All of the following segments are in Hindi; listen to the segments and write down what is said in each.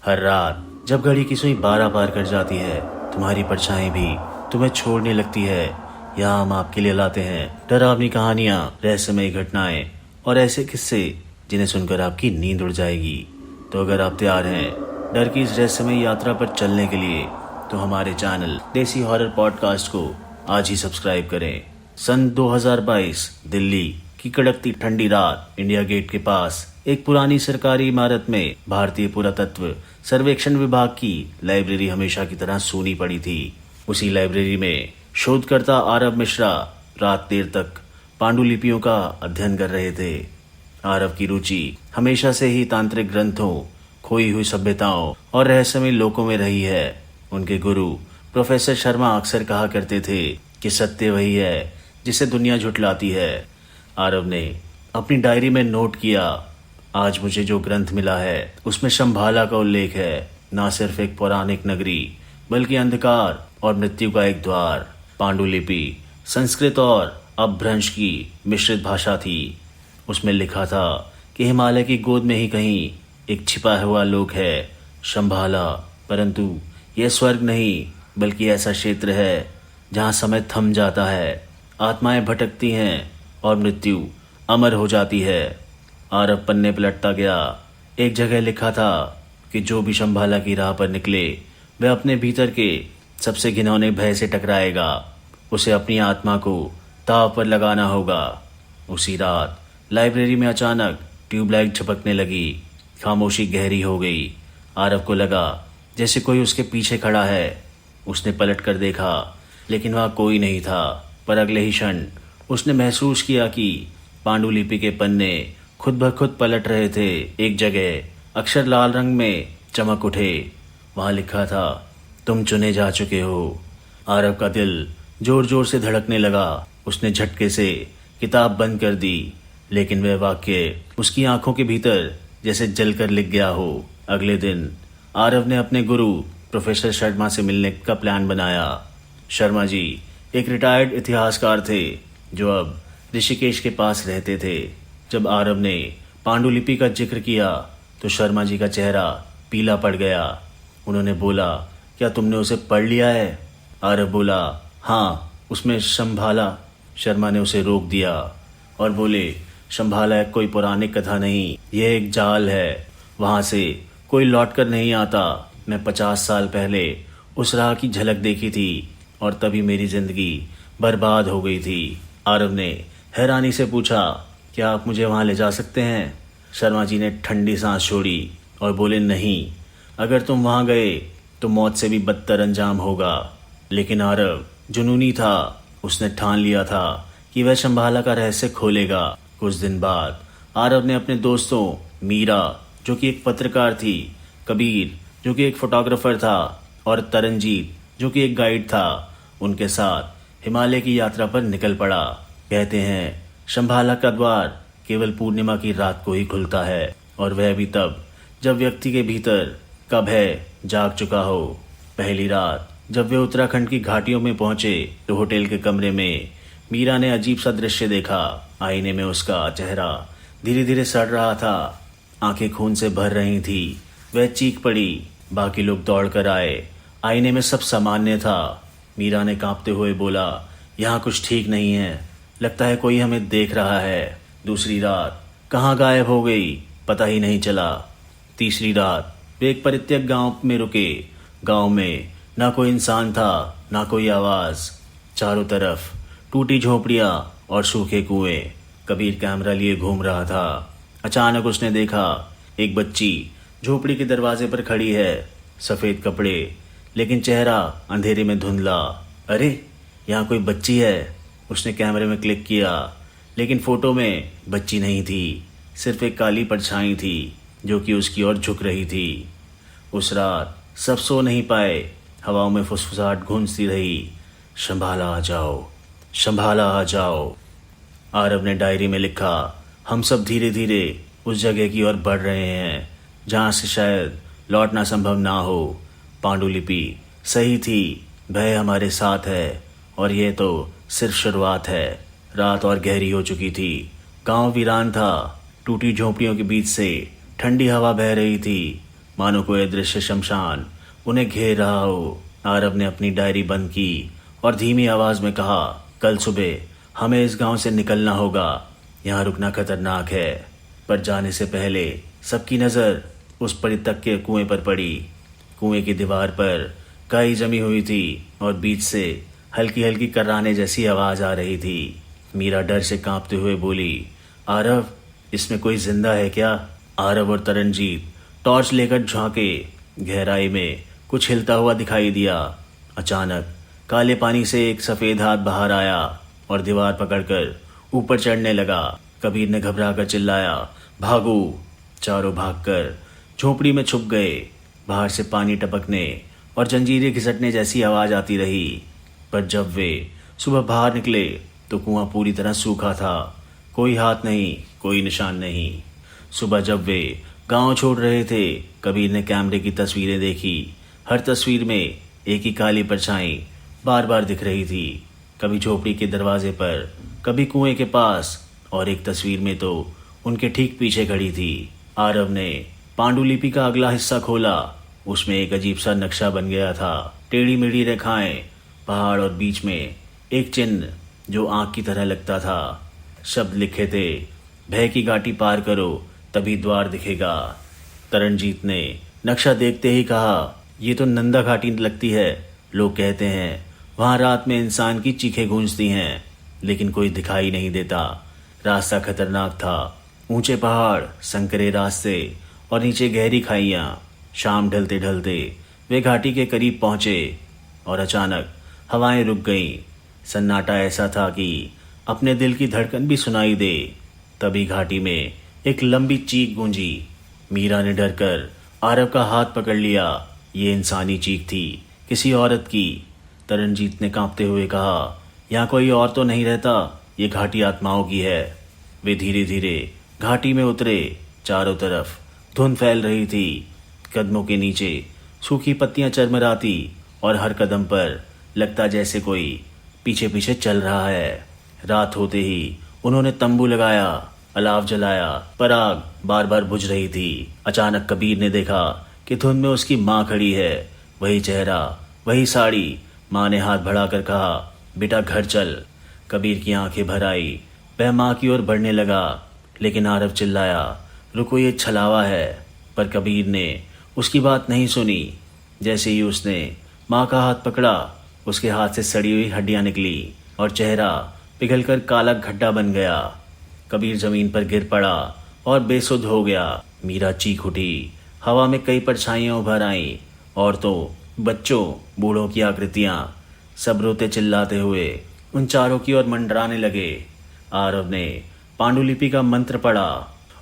हर रात जब घड़ी की सुई 12 पार कर जाती है, तुम्हारी परछाई भी तुम्हें छोड़ने लगती है। यहाँ हम आपके लिए लाते हैं डरावनी कहानियाँ, रहस्यमयी घटनाएं और ऐसे किस्से जिन्हें सुनकर आपकी नींद उड़ जाएगी। तो अगर आप तैयार हैं डर की इस रहस्यमयी यात्रा पर चलने के लिए, तो हमारे चैनल देसी हॉरर पॉडकास्ट को आज ही सब्सक्राइब करें। सन 2022 दिल्ली की कड़कती ठंडी रात, इंडिया गेट के पास एक पुरानी सरकारी इमारत में भारतीय पुरातत्व सर्वेक्षण विभाग की लाइब्रेरी हमेशा की तरह सूनी पड़ी थी। उसी लाइब्रेरी में शोधकर्ता आरव मिश्रा रात देर तक पांडुलिपियों का अध्ययन कर रहे थे। आरव की रुचि हमेशा से ही तांत्रिक ग्रंथों, खोई हुई सभ्यताओं और रहस्यमय लोकों में रही है। उनके गुरु प्रोफेसर शर्मा अक्सर कहा करते थे कि सत्य वही है जिसे दुनिया झुठलाती है। आरव ने अपनी डायरी में नोट किया, आज मुझे जो ग्रंथ मिला है उसमें शंभाला का उल्लेख है। न सिर्फ एक पौराणिक नगरी बल्कि अंधकार और मृत्यु का एक द्वार। पांडुलिपि संस्कृत और अपभ्रंश की मिश्रित भाषा थी। उसमें लिखा था कि हिमालय की गोद में ही कहीं एक छिपा हुआ लोक है, शंभाला। परंतु यह स्वर्ग नहीं बल्कि ऐसा क्षेत्र है जहाँ समय थम जाता है, आत्माएं भटकती हैं और मृत्यु अमर हो जाती है। आरव पन्ने पलटता गया। एक जगह लिखा था कि जो भी शंभाला की राह पर निकले वह अपने भीतर के सबसे घिनौने भय से टकराएगा। उसे अपनी आत्मा को दांव पर लगाना होगा। उसी रात लाइब्रेरी में अचानक ट्यूबलाइट झपकने लगी। खामोशी गहरी हो गई। आरव को लगा जैसे कोई उसके पीछे खड़ा है। उसने पलट कर देखा लेकिन वहाँ कोई नहीं था। पर अगले ही क्षण उसने महसूस किया कि पांडुलिपि के पन्ने खुद ब खुद पलट रहे थे। एक जगह अक्षर लाल रंग में चमक उठे। वहां लिखा था, तुम चुने जा चुके हो। आरव का दिल जोर जोर से धड़कने लगा। उसने झटके से किताब बंद कर दी, लेकिन वह वाक्य उसकी आंखों के भीतर जैसे जलकर लिख गया हो। अगले दिन आरव ने अपने गुरु प्रोफेसर शर्मा से मिलने का प्लान बनाया। शर्मा जी एक रिटायर्ड इतिहासकार थे जो अब ऋषिकेश के पास रहते थे। जब आरव ने पांडुलिपि का जिक्र किया तो शर्मा जी का चेहरा पीला पड़ गया। उन्होंने बोला, क्या तुमने उसे पढ़ लिया है? आरव बोला, हाँ, उसमें शंभाला। शर्मा ने उसे रोक दिया और बोले, शंभाला एक कोई पौराणिक कथा नहीं, यह एक जाल है। वहां से कोई लौट कर नहीं आता। मैं 50 साल पहले उस राह की झलक देखी थी और तभी मेरी जिंदगी बर्बाद हो गई थी। आरव ने हैरानी से पूछा, क्या आप मुझे वहां ले जा सकते हैं? शर्मा जी ने ठंडी सांस छोड़ी और बोले, नहीं, अगर तुम वहां गए तो मौत से भी बदतर अंजाम होगा। लेकिन आरव जुनूनी था। उसने ठान लिया था कि वह शंभाला का रहस्य खोलेगा। कुछ दिन बाद आरव ने अपने दोस्तों मीरा, जो कि एक पत्रकार थी, कबीर, जो कि एक फोटोग्राफर था, और तरनजीत, जो कि एक गाइड था, उनके साथ हिमालय की यात्रा पर निकल पड़ा। कहते हैं शंभाला का द्वार केवल पूर्णिमा की रात को ही खुलता है, और वह भी तब जब व्यक्ति के भीतर का भय जाग चुका हो। पहली रात जब वे उत्तराखंड की घाटियों में पहुंचे तो होटल के कमरे में मीरा ने अजीब सा दृश्य देखा। आईने में उसका चेहरा धीरे धीरे सड़ रहा था। आंखें खून से भर रही थी। वह चीख पड़ी। बाकी लोग दौड़ कर आए। आईने में सब सामान्य था। मीरा ने कांपते हुए बोला, यहाँ कुछ ठीक नहीं है, लगता है कोई हमें देख रहा है। दूसरी रात कहाँ गायब हो गई, पता ही नहीं चला। तीसरी रात वे एक परित्यक्त गांव में रुके। गांव में ना कोई इंसान था, ना कोई आवाज। चारों तरफ टूटी झोपड़ियां और सूखे कुएं। कबीर कैमरा लिए घूम रहा था। अचानक उसने देखा एक बच्ची झोपड़ी के दरवाजे पर खड़ी है, सफेद कपड़े लेकिन चेहरा अंधेरे में धुंधला। अरे, यहाँ कोई बच्ची है। उसने कैमरे में क्लिक किया, लेकिन फोटो में बच्ची नहीं थी, सिर्फ एक काली परछाई थी जो कि उसकी ओर झुक रही थी। उस रात सब सो नहीं पाए। हवाओं में फुसफुसाहट गूंजती रही, शंभाला आ जाओ, शंभाला आ जाओ। आरव ने डायरी में लिखा, हम सब धीरे धीरे उस जगह की ओर बढ़ रहे हैं जहाँ से शायद लौटना संभव ना हो। पांडुलिपि सही थी, भय हमारे साथ है और यह तो सिर्फ शुरुआत है। रात और गहरी हो चुकी थी। गांव वीरान था। टूटी झोंपड़ियों के बीच से ठंडी हवा बह रही थी। मानो कोई अदृश्य शमशान उन्हें घेर रहा हो। आरव ने अपनी डायरी बंद की और धीमी आवाज में कहा, कल सुबह हमें इस गांव से निकलना होगा। यहाँ रुकना खतरनाक है। पर जाने से पहले सबकी नजर उस परित्यक्त के कुएं पर पड़ी। कुएं की दीवार पर काई जमी हुई थी और बीच से हल्की हल्की कर्राने जैसी आवाज आ रही थी। मीरा डर से कांपते हुए बोली, आरव, इसमें कोई जिंदा है क्या? आरव और तरनजीत टॉर्च लेकर झांके। गहराई में कुछ हिलता हुआ दिखाई दिया। अचानक काले पानी से एक सफेद हाथ बाहर आया और दीवार पकड़कर ऊपर चढ़ने लगा। कबीर ने घबरा कर चिल्लाया, भागो! चारों भागकर झोपड़ी में छुप गए। बाहर से पानी टपकने और जंजीरें घिसटने जैसी आवाज आती रही। पर जब वे सुबह बाहर निकले तो कुआं पूरी तरह सूखा था। कोई हाथ नहीं, कोई निशान नहीं। सुबह जब वे गांव छोड़ रहे थे, कबीर ने कैमरे की तस्वीरें देखी। हर तस्वीर में एक ही काली परछाई बार बार दिख रही थी। कभी झोपड़ी के दरवाजे पर, कभी कुएं के पास, और एक तस्वीर में तो उनके ठीक पीछे खड़ी थी। आरव ने पांडुलिपि का अगला हिस्सा खोला। उसमें एक अजीब सा नक्शा बन गया था। टेढ़ी मेढ़ी रेखाएं, पहाड़ और बीच में एक चिन्ह जो आंख की तरह लगता था। शब्द लिखे थे, भय की घाटी पार करो तभी द्वार दिखेगा। तरनजीत ने नक्शा देखते ही कहा, ये तो नंदा घाटी लगती है। लोग कहते हैं वहां रात में इंसान की चीखें गूंजती हैं, लेकिन कोई दिखाई नहीं देता। रास्ता खतरनाक था। ऊंचे पहाड़, संकरे रास्ते और नीचे गहरी खाइयां। शाम ढलते ढलते वे घाटी के करीब पहुंचे और अचानक हवाएं रुक गईं। सन्नाटा ऐसा था कि अपने दिल की धड़कन भी सुनाई दे। तभी घाटी में एक लंबी चीख गूंजी। मीरा ने डरकर आरव का हाथ पकड़ लिया। ये इंसानी चीख थी, किसी औरत की। तरनजीत ने कांपते हुए कहा, यहाँ कोई और तो नहीं रहता, ये घाटी आत्माओं की है। वे धीरे धीरे घाटी में उतरे। चारों तरफ धुंध फैल रही थी। कदमों के नीचे सूखी पत्तियां चरमराती और हर कदम पर लगता जैसे कोई पीछे पीछे चल रहा है। रात होते ही उन्होंने तंबू लगाया, अलाव जलाया, पर आग बार बार बुझ रही थी। अचानक कबीर ने देखा कि धुंध में उसकी माँ खड़ी है। वही चेहरा, वही साड़ी। माँ ने हाथ बढ़ाकर कहा, बेटा घर चल। कबीर की आंखें भर आई। वह माँ की ओर बढ़ने लगा, लेकिन आरव चिल्लाया, रुको, ये छलावा है। पर कबीर ने उसकी बात नहीं सुनी। जैसे ही उसने माँ का हाथ पकड़ा, उसके हाथ से सड़ी हुई हड्डियां निकली और चेहरा पिघलकर काला गड्ढा बन गया। कबीर जमीन पर गिर पड़ा और बेसुध हो गया। मीरा चीख उठी। हवा में कई परछाइयां उभर आईं। औरतों, बच्चों, बूढ़ों की आकृतियां, सब रोते चिल्लाते हुए उन चारों की ओर मंडराने लगे। आरव ने पांडुलिपि का मंत्र पढ़ा,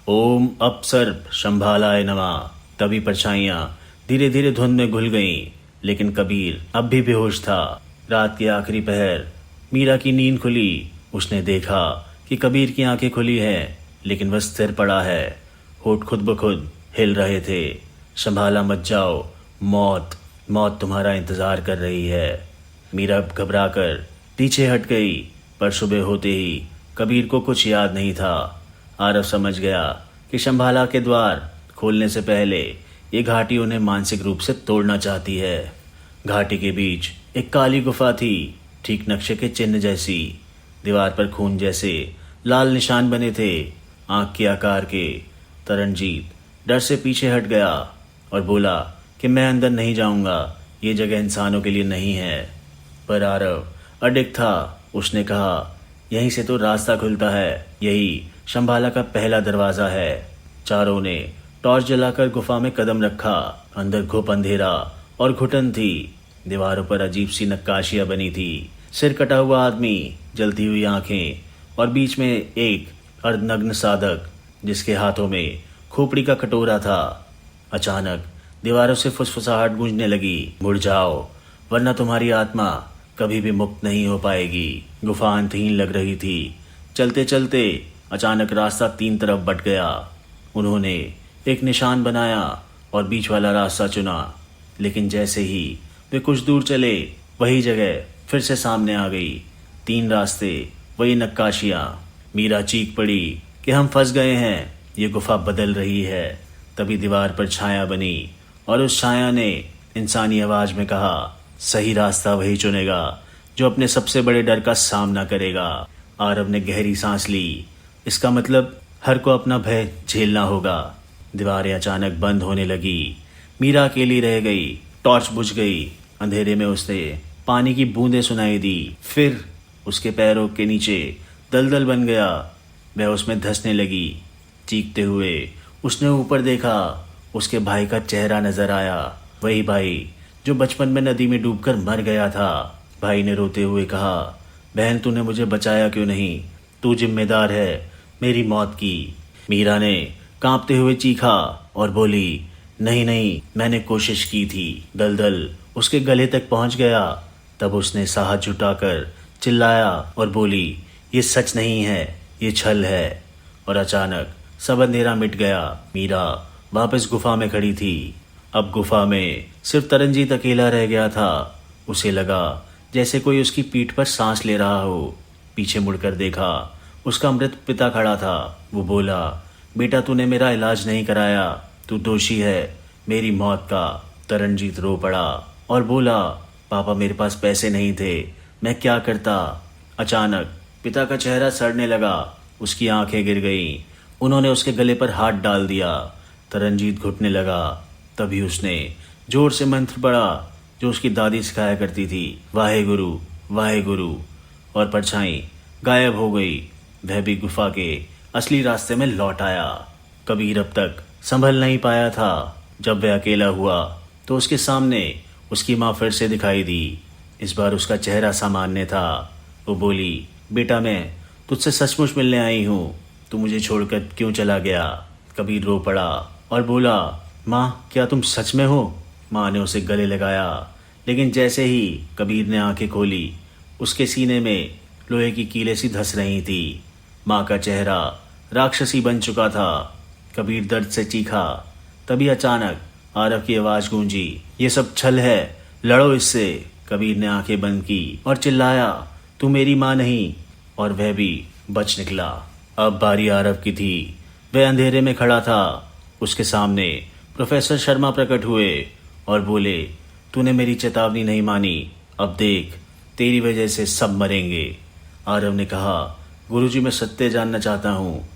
ओम अपसर्प शंभालाय नमः। तभी परछाइयां धीरे धीरे धुंध में घुल गईं, लेकिन कबीर अब भी बेहोश था। रात के आखिरी पहर, मीरा की नींद खुली। उसने देखा कि कबीर की आंखें खुली हैं, लेकिन वह स्थिर पड़ा है। होठ खुद ब खुद हिल रहे थे। संभाला मत जाओ, मौत मौत तुम्हारा इंतजार कर रही है। मीरा घबराकर पीछे हट गई, पर सुबह होते ही कबीर को कुछ याद नहीं था। आरव समझ गया कि शंभाला के द्वार खोलने से पहले ये घाटी उन्हें मानसिक रूप से तोड़ना चाहती है। घाटी के बीच एक काली गुफा थी, ठीक नक्शे के चिन्ह जैसी। दीवार पर खून जैसे लाल निशान बने थे, आंख के आकार के। तरनजीत डर से पीछे हट गया और बोला कि मैं अंदर नहीं जाऊंगा, ये जगह इंसानों के लिए नहीं है। पर आरव अडिग था। उसने कहा, यहीं से तो रास्ता खुलता है, यही शंभाला का पहला दरवाजा है। चारों ने टॉर्च जलाकर गुफा में कदम रखा। अंदर घुप अंधेरा और घुटन थी। दीवारों पर अजीब सी नक्काशियां बनी थी। सिर कटा हुआ आदमी, जलती हुई आंखें और बीच में एक अर्धनग्न साधक जिसके हाथों में खोपड़ी का कटोरा था। अचानक दीवारों से फुसफुसाहट गूंजने लगी, मुड़ जाओ वरना तुम्हारी आत्मा कभी भी मुक्त नहीं हो पाएगी। गुफा अंतहीन लग रही थी। चलते चलते अचानक रास्ता 3 तरफ बट गया। उन्होंने एक निशान बनाया और बीच वाला रास्ता चुना, लेकिन जैसे ही वे कुछ दूर चले, वही जगह फिर से सामने आ गई। 3 रास्ते, वही नक्काशियां। मीरा चीख पड़ी कि हम फंस गए हैं, ये गुफा बदल रही है। तभी दीवार पर छाया बनी और उस छाया ने इंसानी आवाज में कहा, सही रास्ता वही चुनेगा जो अपने सबसे बड़े डर का सामना करेगा। आरव ने गहरी सांस ली। इसका मतलब हर को अपना भय झेलना होगा। दीवारें अचानक बंद होने लगी। मीरा अकेली रह गई। टॉर्च बुझ गई। अंधेरे में उसने पानी की बूंदें सुनाई दी। फिर उसके पैरों के नीचे दलदल बन गया। वह उसमें धंसने लगी। चीखते हुए उसने ऊपर देखा। उसके भाई का चेहरा नजर आया, वही भाई जो बचपन में नदी में डूबकर मर गया था। भाई ने रोते हुए कहा, बहन तूने मुझे बचाया क्यों नहीं? तू जिम्मेदार है मेरी मौत की। मीरा ने कांपते हुए चीखा और बोली, नहीं नहीं, मैंने कोशिश की थी। दलदल उसके गले तक पहुंच गया। तब उसने साहस जुटाकर चिल्लाया और बोली, ये सच नहीं है, ये छल है। और अचानक सब अंधेरा मिट गया। मीरा वापस गुफा में खड़ी थी। अब गुफा में सिर्फ तरनजीत अकेला रह गया था। उसे लगा जैसे कोई उसकी पीठ पर सांस ले रहा हो। पीछे मुड़कर देखा, उसका मृत पिता खड़ा था। वो बोला, बेटा तूने मेरा इलाज नहीं कराया, तू दोषी है मेरी मौत का। तरनजीत रो पड़ा और बोला, पापा मेरे पास पैसे नहीं थे, मैं क्या करता। अचानक पिता का चेहरा सड़ने लगा। उसकी आंखें गिर गईं। उन्होंने उसके गले पर हाथ डाल दिया। तरनजीत घुटने लगा। तभी उसने जोर से मंत्र पढ़ा जो उसकी दादी सिखाया करती थी, वाहे गुरु वाहे गुरु। और परछाई गायब हो गई। वह भी गुफा के असली रास्ते में लौट आया। कबीर अब तक संभल नहीं पाया था। जब वह अकेला हुआ तो उसके सामने उसकी माँ फिर से दिखाई दी। इस बार उसका चेहरा सामान्य था। वो बोली, बेटा मैं तुझसे सचमुच मिलने आई हूँ, तू मुझे छोड़कर क्यों चला गया? कबीर रो पड़ा और बोला, माँ क्या तुम सच में हो? माँ ने उसे गले लगाया, लेकिन जैसे ही कबीर ने आंखें खोली, उसके सीने में लोहे की कीलें सी धंस रही थी। माँ का चेहरा राक्षसी बन चुका था। कबीर दर्द से चीखा। तभी अचानक आरव की आवाज गूंजी, ये सब छल है, लड़ो इससे। कबीर ने आंखें बंद की और चिल्लाया, तू मेरी माँ नहीं। और वह भी बच निकला। अब बारी आरव की थी। वह अंधेरे में खड़ा था। उसके सामने प्रोफेसर शर्मा प्रकट हुए और बोले, तूने मेरी चेतावनी नहीं मानी, अब देख तेरी वजह से सब मरेंगे। आरव ने कहा, गुरुजी मैं सत्य जानना चाहता हूँ।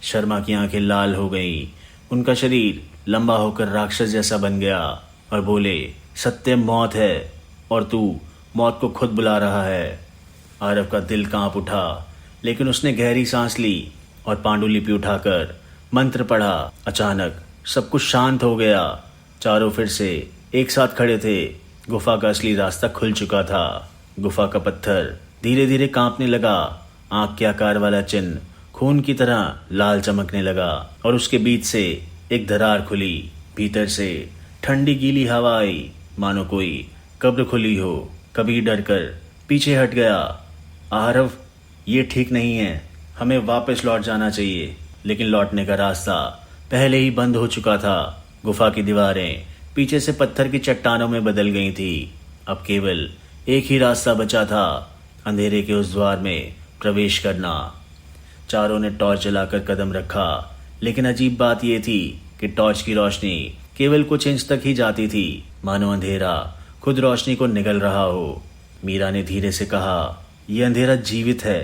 शर्मा की आंखें लाल हो गईं। उनका शरीर लंबा होकर राक्षस जैसा बन गया और बोले, सत्य मौत है और तू मौत को खुद बुला रहा है। आरव का दिल कांप उठा, लेकिन उसने गहरी सांस ली और पांडुलिपि उठाकर मंत्र पढ़ा। अचानक सब कुछ शांत हो गया। चारों फिर से एक साथ खड़े थे। गुफा का असली रास्ता खुल चुका था। गुफा का पत्थर धीरे धीरे कांपने लगा। आंख के आकार वाला चिन्ह खून की तरह लाल चमकने लगा और उसके बीच से एक दरार खुली। भीतर से ठंडी गीली हवा आई, मानो कोई कब्र खुली हो। कबीर डरकर पीछे हट गया। आरव ये ठीक नहीं है, हमें वापस लौट जाना चाहिए। लेकिन लौटने का रास्ता पहले ही बंद हो चुका था। गुफा की दीवारें पीछे से पत्थर की चट्टानों में बदल गई थी। अब केवल एक ही रास्ता बचा था, अंधेरे के उस द्वार में प्रवेश करना। चारों ने टॉर्च जलाकर कदम रखा, लेकिन अजीब बात यह थी कि टॉर्च की रोशनी केवल कुछ इंच तक ही जाती थी, मानो अंधेरा खुद रोशनी को निगल रहा हो। मीरा ने धीरे से कहा, यह अंधेरा जीवित है।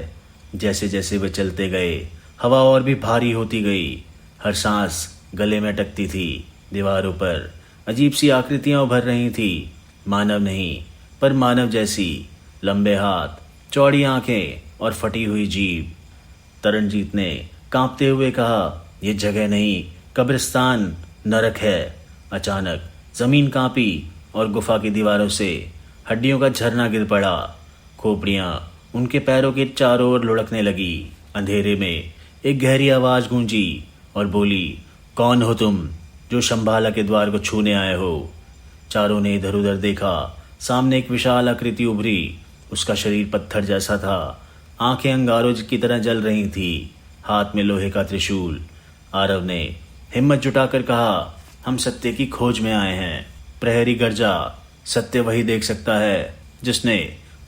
जैसे जैसे वे चलते गए, हवा और भी भारी होती गई। हर सांस गले में अटकती थी। दीवारों पर अजीब सी आकृतियां उभर रही थी, मानव नहीं पर मानव जैसी। लंबे हाथ, चौड़ी आंखें और फटी हुई जीभ। तरनजीत ने कांपते हुए कहा, यह जगह नहीं, कब्रिस्तान, नरक है। अचानक जमीन कांपी और गुफा की दीवारों से हड्डियों का झरना गिर पड़ा। खोपड़ियां उनके पैरों के चारों ओर लुढ़कने लगी। अंधेरे में एक गहरी आवाज गूंजी और बोली, कौन हो तुम जो शंभाला के द्वार को छूने आए हो? चारों ने इधर उधर देखा। सामने एक विशाल आकृति उभरी। उसका शरीर पत्थर जैसा था। आंखें अंगारों की तरह जल रही थी। हाथ में लोहे का त्रिशूल। आरव ने हिम्मत जुटाकर कहा, हम सत्य की खोज में आए हैं। प्रहरी गर्जा, सत्य वही देख सकता है जिसने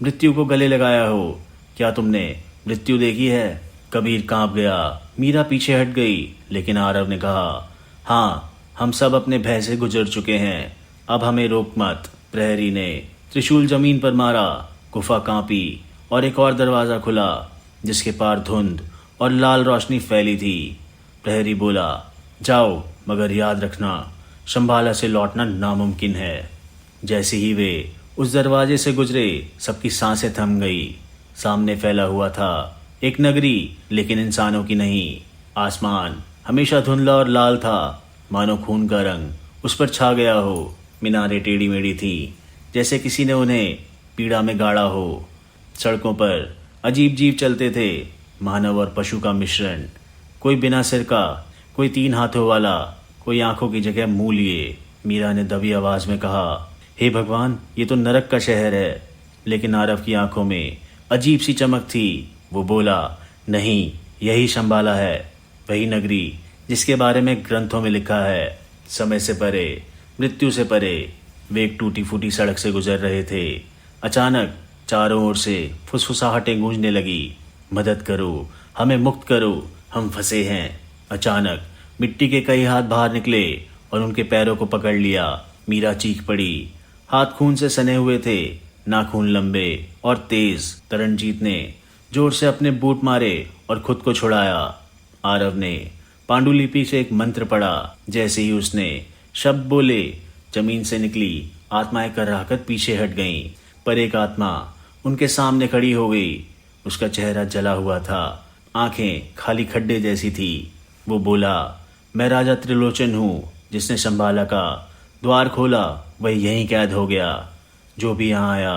मृत्यु को गले लगाया हो। क्या तुमने मृत्यु देखी है? कबीर कांप गया। मीरा पीछे हट गई, लेकिन आरव ने कहा, हाँ हम सब अपने भय से गुजर चुके हैं, अब हमें रोक मत। प्रहरी ने त्रिशूल जमीन पर मारा, गुफा कांपी और एक और दरवाजा खुला जिसके पार धुंध और लाल रोशनी फैली थी। प्रहरी बोला, जाओ, मगर याद रखना, शंबाला से लौटना नामुमकिन है। जैसे ही वे उस दरवाजे से गुजरे, सबकी सांसें थम गई। सामने फैला हुआ था एक नगरी, लेकिन इंसानों की नहीं। आसमान हमेशा धुंधला और लाल था, मानो खून का रंग उस पर छा गया हो। मीनारें टेढ़ी मेढ़ी थी, जैसे किसी ने उन्हें पीड़ा में गाड़ा हो। सड़कों पर अजीब जीव चलते थे, मानव और पशु का मिश्रण। कोई बिना सिर का, कोई 3 हाथों वाला, कोई आंखों की जगह मुंह लिए। मीरा ने दबी आवाज में कहा, हे भगवान, ये तो नरक का शहर है। लेकिन आरव की आंखों में अजीब सी चमक थी। वो बोला, नहीं, यही शंबाला है, वही नगरी जिसके बारे में ग्रंथों में लिखा है। समय से परे, मृत्यु से परे। वे एक टूटी फूटी सड़क से गुजर रहे थे। अचानक चारों ओर से फुसफुसाहटें गूंजने लगी। मदद करो, हमें मुक्त करो, हम फंसे हैं। अचानक मिट्टी के कई हाथ बाहर निकले और उनके पैरों को पकड़ लिया। मीरा चीख पड़ी। हाथ खून से सने हुए थे, नाखून लंबे और तेज। तरनजीत ने जोर से अपने बूट मारे और खुद को छुड़ाया। आरव ने पांडुलिपि से एक मंत्र पढ़ा। जैसे ही उसने शब्द बोले, जमीन से निकली आत्माएं कराहकर पीछे हट गईं। पर एक आत्मा उनके सामने खड़ी हो गई। उसका चेहरा जला हुआ था, आंखें खाली खड्डे जैसी थी। वो बोला, मैं राजा त्रिलोचन हूँ, जिसने शंबाला का द्वार खोला वही यहीं कैद हो गया। जो भी यहाँ आया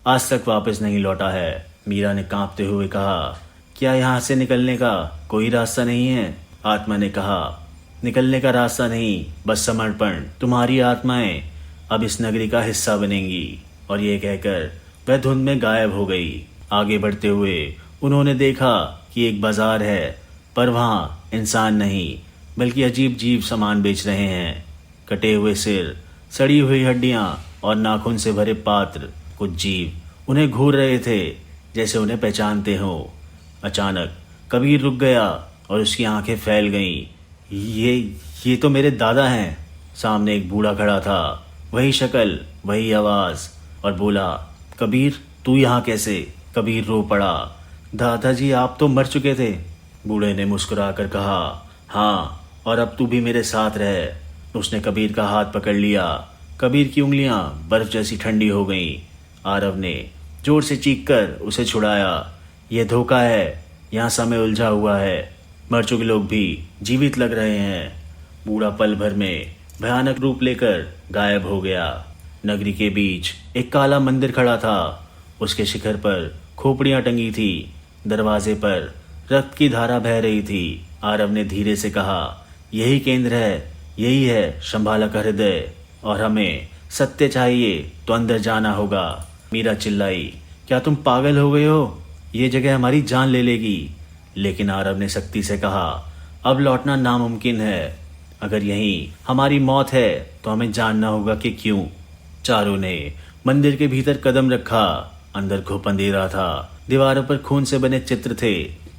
आज तक वापस नहीं लौटा है। मीरा ने कांपते हुए कहा, क्या यहाँ से निकलने का कोई रास्ता नहीं है? आत्मा ने कहा, निकलने का रास्ता नहीं, बस समर्पण। तुम्हारी आत्माएं अब इस नगरी का हिस्सा बनेंगी। और ये कहकर वह धुंध में गायब हो गई। आगे बढ़ते हुए उन्होंने देखा कि एक बाजार है, पर वहाँ इंसान नहीं बल्कि अजीब जीव सामान बेच रहे हैं। कटे हुए सिर, सड़ी हुई हड्डियां और नाखून से भरे पात्र। कुछ जीव उन्हें घूर रहे थे, जैसे उन्हें पहचानते हो। अचानक कबीर रुक गया और उसकी आंखें फैल गईं। ये तो मेरे दादा हैं। सामने एक बूढ़ा खड़ा था, वही शक्ल, वही आवाज, और बोला, कबीर, तू यहाँ कैसे? कबीर रो पड़ा, दादाजी आप तो मर चुके थे। बूढ़े ने मुस्कुरा कर कहा, हाँ, और अब तू भी मेरे साथ रह। उसने कबीर का हाथ पकड़ लिया। कबीर की उंगलियां बर्फ जैसी ठंडी हो गईं। आरव ने जोर से चीखकर उसे छुड़ाया। यह धोखा है, यहाँ समय उलझा हुआ है। मर चुके लोग भी जीवित लग रहे हैं। बूढ़ा पल भर में भयानक रूप लेकर गायब हो गया। नगरी के बीच एक काला मंदिर खड़ा था। उसके शिखर पर खोपड़ियां टंगी थी। दरवाजे पर रक्त की धारा बह रही थी। आरव ने धीरे से कहा, यही केंद्र है, यही है शंबाला का हृदय, और हमें सत्य चाहिए तो अंदर जाना होगा। मीरा चिल्लाई, क्या तुम पागल हो गए हो? ये जगह हमारी जान ले लेगी। लेकिन आरव ने सख्ती से कहा, अब लौटना नामुमकिन है। अगर यहीं हमारी मौत है तो हमें जानना होगा कि क्यों। चारों ने मंदिर के भीतर कदम रखा। अंदर घुप अंधेरा था। दीवारों पर खून से बने चित्र थे।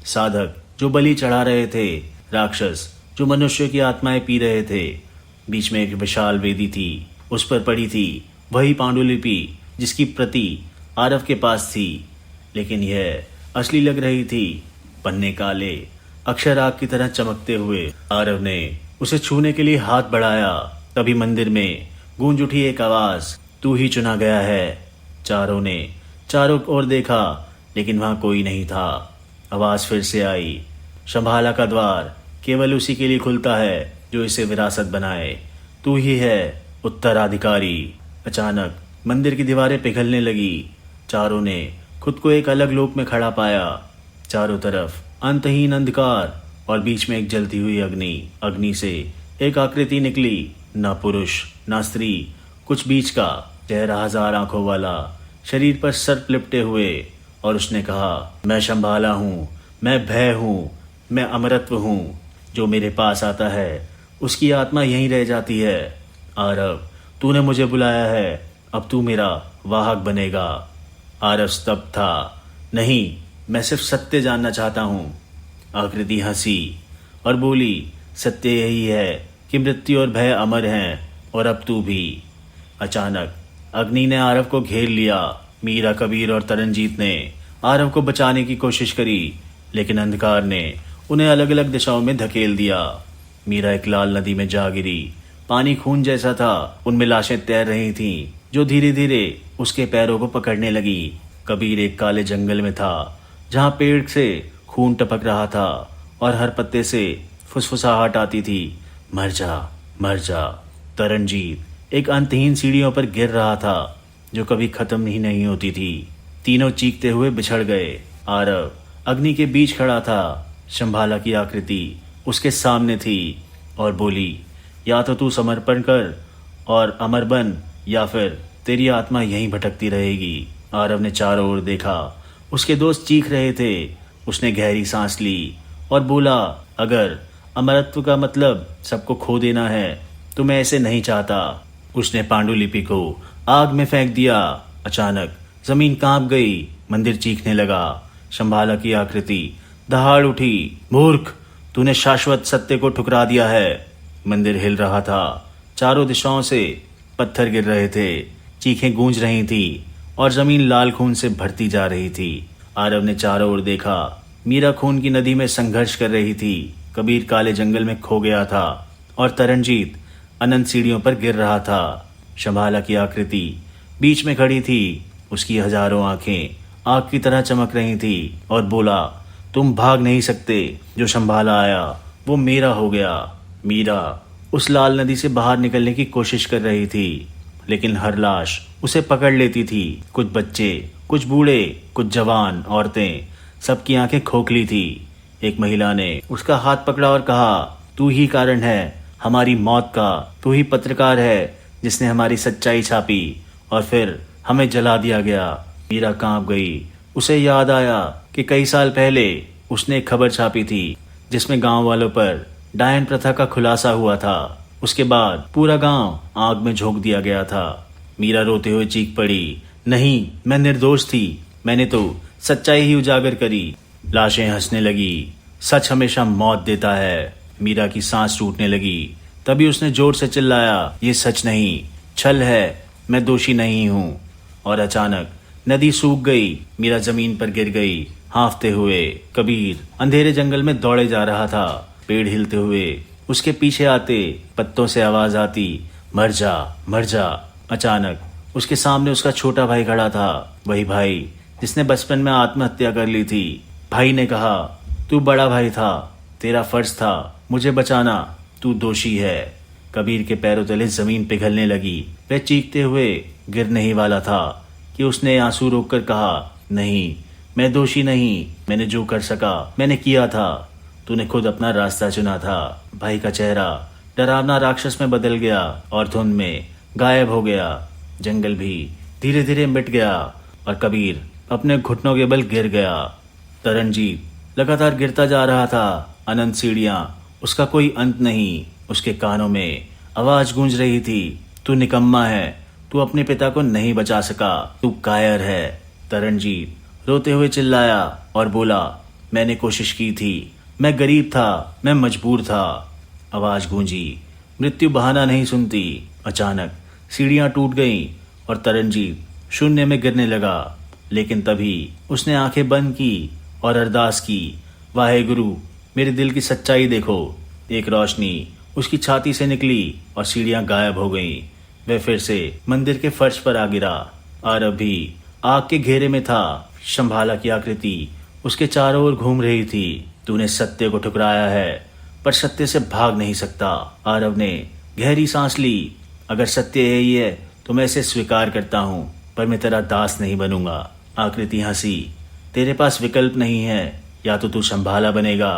साधक जो बलि चढ़ा रहे थे, राक्षस जो मनुष्य की आत्माएं पी रहे थे। बीच में एक विशाल वेदी थी। उस पर पड़ी थी वही पांडुलिपि जिसकी प्रति आरव के पास थी, लेकिन यह असली लग रही थी। पन्ने काले, अक्षर आग की तरह चमकते हुए। आरव ने उसे छूने के लिए हाथ बढ़ाया। तभी मंदिर में गूंज उठी एक आवाज, तू ही चुना गया है। चारों ने चारों ओर देखा, लेकिन वहां कोई नहीं था। आवाज फिर से आई, शंबाला का द्वार केवल उसी के लिए खुलता है जो इसे विरासत बनाए। तू ही है उत्तराधिकारी। अचानक मंदिर की दीवारें पिघलने लगी। चारों ने खुद को एक अलग लोक में खड़ा पाया। चारों तरफ अंतहीन अंधकार और बीच में एक जलती हुई अग्नि। अग्नि से एक आकृति निकली, ना पुरुष ना स्त्री, कुछ बीच का। चेहरा 1000 आंखों वाला, शरीर पर सर्प लिपटे हुए। और उसने कहा, मैं शंबाला हूँ, मैं भय हूँ, मैं अमरत्व हूँ। जो मेरे पास आता है उसकी आत्मा यहीं रह जाती है। आरव, तूने मुझे बुलाया है, अब तू मेरा वाहक बनेगा। आरव स्तब्ध था। नहीं, मैं सिर्फ सत्य जानना चाहता हूँ। आकृति हंसी और बोली, सत्य यही है कि मृत्यु और भय अमर हैं, और अब तू भी। अचानक अग्नि ने आरव को घेर लिया। मीरा, कबीर और तरनजीत ने आरव को बचाने की कोशिश करी, लेकिन अंधकार ने उन्हें अलग अलग दिशाओं में धकेल दिया। मीरा एक लाल नदी में जा गिरी। पानी खून जैसा था, उनमें लाशें तैर रही थीं, जो धीरे धीरे उसके पैरों को पकड़ने लगी। कबीर एक काले जंगल में था, जहाँ पेड़ से खून टपक रहा था और हर पत्ते से फुसफुसाहट आती थी। मर जा, मर जा। तरनजीत एक अंतहीन सीढ़ियों पर गिर रहा था, जो कभी खत्म ही नहीं होती थी। तीनों चीखते हुए बिछड़ गए। आरव अग्नि के बीच खड़ा था। शंभाला की आकृति उसके सामने थी और बोली, या तो तू समर्पण कर और अमर बन, या फिर तेरी आत्मा यहीं भटकती रहेगी। आरव ने चारों ओर देखा। उसके दोस्त चीख रहे थे। उसने गहरी सांस ली और बोला, अगर अमरत्व का मतलब सबको खो देना है तो मैं ऐसे नहीं चाहता। उसने पांडुलिपि को आग में फेंक दिया। अचानक जमीन कांप गई। मंदिर चीखने लगा। शंभाला की आकृति दहाड़ उठी। मूर्ख, तूने शाश्वत सत्य को ठुकरा दिया है। मंदिर हिल रहा था। चारों दिशाओं से पत्थर गिर रहे थे। चीखें गूंज रही थी और जमीन लाल खून से भरती जा रही थी। आरव ने चारों ओर देखा। मीरा खून की नदी में संघर्ष कर रही थी। कबीर काले जंगल में खो गया था और तरनजीत अनंत सीढ़ियों पर गिर रहा था। शंभाला की आकृति बीच में खड़ी थी। उसकी हजारों आंखें आग की तरह चमक रही थी और बोला, तुम भाग नहीं सकते। जो शंभाला आया वो मेरा हो गया। मीरा उस लाल नदी से बाहर निकलने की कोशिश कर रही थी, लेकिन हर लाश उसे पकड़ लेती थी। कुछ बच्चे, कुछ बूढ़े, कुछ जवान, औरतें, सबकी आंखें खोखली थी। एक महिला ने उसका हाथ पकड़ा और कहा, तू ही कारण है हमारी मौत का। तू ही पत्रकार है जिसने हमारी सच्चाई छापी और फिर हमें जला दिया गया। मीरा कांप गई। उसे याद आया कि कई साल पहले उसने एक खबर छापी थी जिसमें गांव वालों पर डायन प्रथा का खुलासा हुआ था। उसके बाद पूरा गांव आग में झोंक दिया गया था। मीरा रोते हुए चीख पड़ी, नहीं, मैं निर्दोष थी। मैंने तो सच्चाई ही उजागर करी। लाशें हंसने लगी। सच हमेशा मौत देता है। मीरा की सांस टूटने लगी। तभी उसने जोर से चिल्लाया, ये सच नहीं, छल है, मैं दोषी नहीं हूँ। और अचानक नदी सूख गई। मीरा जमीन पर गिर गई, हांफते हुए। कबीर अंधेरे जंगल में दौड़े जा रहा था। पेड़ हिलते हुए उसके पीछे आते। पत्तों से आवाज आती, मर जा, मर जा। अचानक उसके सामने उसका छोटा भाई खड़ा था। वही भाई जिसने बचपन में आत्महत्या कर ली थी। भाई ने कहा, तू बड़ा भाई था, तेरा फर्ज था मुझे बचाना, तू दोषी है। कबीर के पैरों तले जमीन पिघलने लगी। वह चीखते हुए गिरने ही वाला था कि उसने आंसू रोककर कहा, नहीं, मैं दोषी नहीं। मैंने जो कर सका मैंने किया था। तूने खुद अपना रास्ता चुना था। भाई का चेहरा डरावना राक्षस में बदल गया और धुंध में गायब हो गया। जंगल भी धीरे धीरे मिट गया और कबीर अपने घुटनों के बल गिर गया। तरनजीत लगातार गिरता जा रहा था। अनंत सीढ़ियां, उसका कोई अंत नहीं। उसके कानों में आवाज गूंज रही थी, तू निकम्मा है, तू अपने पिता को नहीं बचा सका, तू कायर है। तरनजीत रोते हुए चिल्लाया और बोला, मैंने कोशिश की थी, मैं गरीब था, मैं मजबूर था। आवाज गूंजी, मृत्यु बहाना नहीं सुनती। अचानक सीढ़ियां टूट गईं और तरनजीत शून्य में गिरने लगा। लेकिन तभी उसने आंखें बंद की और अरदास की, वाहेगुरु, मेरे दिल की सच्चाई देखो। एक रोशनी उसकी छाती से निकली और सीढ़ियां गायब हो गईं। वह फिर से मंदिर के फर्श पर आ गिरा। आरव भी आग के घेरे में था। शंभाला की आकृति उसके चारों ओर घूम रही थी। तूने सत्य को ठुकराया है, पर सत्य से भाग नहीं सकता। आरव ने गहरी सांस ली। अगर सत्य यही है तो मैं इसे स्वीकार करता हूँ, पर मैं तेरा दास नहीं बनूंगा। आकृति हंसी, तेरे पास विकल्प नहीं है, या तो तू शंभाला बनेगा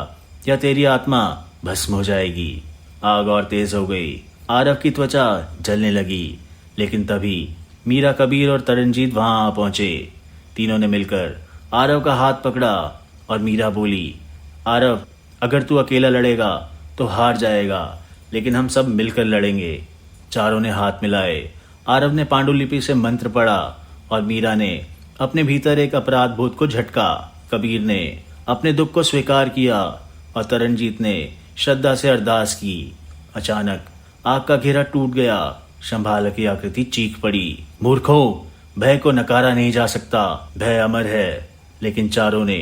या तेरी आत्मा भस्म हो जाएगी। आग और तेज हो गई। आरव की त्वचा जलने लगी। लेकिन तभी मीरा, कबीर और तरनजीत वहां आ पहुंचे। तीनों ने मिलकर आरव का हाथ पकड़ा और मीरा बोली, आरव, अगर तू अकेला लड़ेगा तो हार जाएगा, लेकिन हम सब मिलकर लड़ेंगे। चारों ने हाथ मिलाए। आरव ने पांडुलिपि से मंत्र पढ़ा और मीरा ने अपने भीतर एक अपराध बोध को झटका। कबीर ने अपने दुख को स्वीकार किया और तरनजीत ने श्रद्धा से अरदास की। अचानक आग का घेरा टूट गया। शंभाला की आकृति चीख पड़ी, मूर्खों, भय को नकारा नहीं जा सकता, भय अमर है। लेकिन चारों ने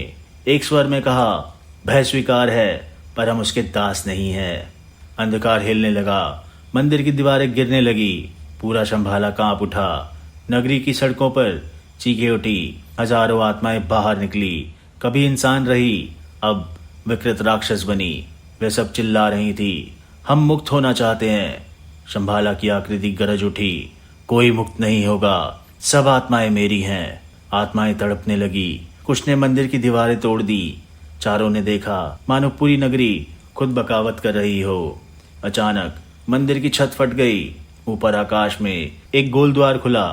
एक स्वर में कहा, भय स्वीकार है पर हम उसके दास नहीं हैं। अंधकार हिलने लगा, मंदिर की दीवारें गिरने लगी, पूरा शंभाला कांप उठा। नगरी की सड़कों पर चीखें उठी, हजारों आत्माएं बाहर निकली। कभी इंसान रही, अब विकृत राक्षस बनी। वे सब चिल्ला रही थी, हम मुक्त होना चाहते हैं। शंभाला की आकृति गरज उठी, कोई मुक्त नहीं होगा, सब आत्माएं मेरी हैं। आत्माएं तड़पने लगी, कुछ ने मंदिर की दीवारें तोड़ दी। चारों ने देखा मानो पूरी नगरी खुद बगावत कर रही हो। अचानक मंदिर की छत फट गई, ऊपर आकाश में एक गोल द्वार खुला,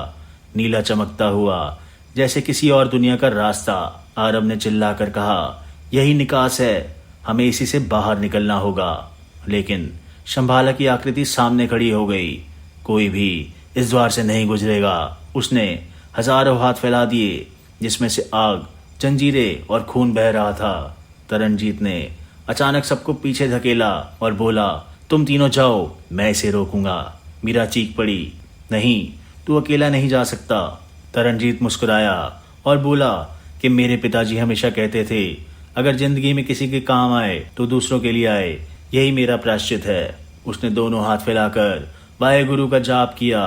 नीला चमकता हुआ जैसे किसी और दुनिया का रास्ता। आरब ने चिल्लाकर कहा, यही निकास है, हमें इसी से बाहर निकलना होगा। लेकिन शंभाला की आकृति सामने खड़ी हो गई, कोई भी इस द्वार से नहीं गुजरेगा। उसने हजारों हाथ फैला दिए, जिसमें से आग, जंजीरें और खून बह रहा था। तरनजीत ने अचानक सबको पीछे धकेला और बोला, तुम तीनों जाओ, मैं इसे रोकूंगा। मीरा चीख पड़ी, नहीं, तू अकेला नहीं जा सकता। तरनजीत मुस्कुराया और बोला कि मेरे पिताजी हमेशा कहते थे, अगर जिंदगी में किसी के काम आए तो दूसरों के लिए आए, यही मेरा प्रायश्चित है। उसने दोनों हाथ फैलाकर वाहेगुरु का जाप किया।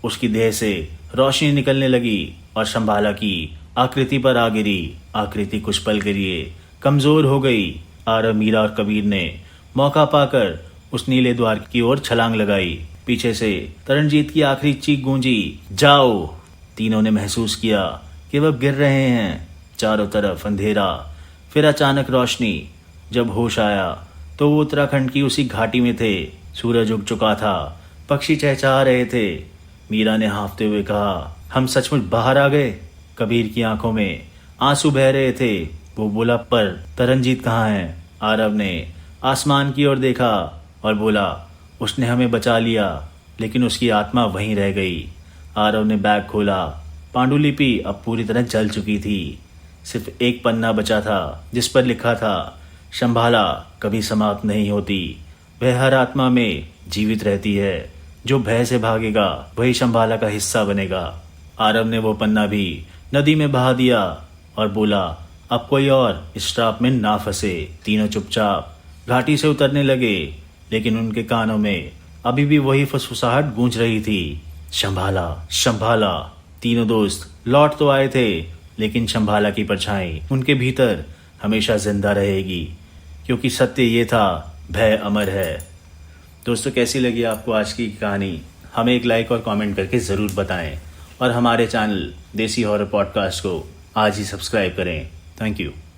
उसकी देह से रोशनी निकलने लगी और शंभाला की आकृति पर आ गिरी। आकृति कुछ पल के लिए कमजोर हो गई। आरब, मीरा और कबीर ने मौका पाकर उस नीले द्वार की ओर छलांग लगाई। पीछे से तरनजीत की आखिरी चीख गूंजी, जाओ। तीनों ने महसूस किया कि वह गिर रहे हैं। चारों तरफ अंधेरा, फिर अचानक रोशनी। जब होश आया तो वो उत्तराखंड की उसी घाटी में थे। सूरज उग चुका था, पक्षी चहचहा रहे थे। मीरा ने हाँफते हुए कहा, हम सचमुच बाहर आ गए। कबीर की आंखों में आंसू बह रहे थे। वो बोला, पर तरनजीत कहाँ है? आरब ने आसमान की ओर देखा और बोला, उसने हमें बचा लिया, लेकिन उसकी आत्मा वहीं रह गई। आरव ने बैग खोला। पांडुलिपि अब पूरी तरह जल चुकी थी। सिर्फ एक पन्ना बचा था, जिस पर लिखा था, शंभाला कभी समाप्त नहीं होती, वह हर आत्मा में जीवित रहती है। जो भय से भागेगा वही शंभाला का हिस्सा बनेगा। आरव ने वो पन्ना भी नदी में बहा दिया और बोला, अब कोई और इस श्राप में ना फंसे। तीनों चुपचाप घाटी से उतरने लगे, लेकिन उनके कानों में अभी भी वही फुसफुसाहट गूंज रही थी, शंभाला, शंभाला। तीनों दोस्त लौट तो आए थे, लेकिन शंभाला की परछाई उनके भीतर हमेशा जिंदा रहेगी, क्योंकि सत्य ये था, भय अमर है। दोस्तों, कैसी लगी आपको आज की कहानी? हमें एक लाइक और कमेंट करके ज़रूर बताएं और हमारे चैनल देसी हॉरर पॉडकास्ट को आज ही सब्सक्राइब करें। Thank you.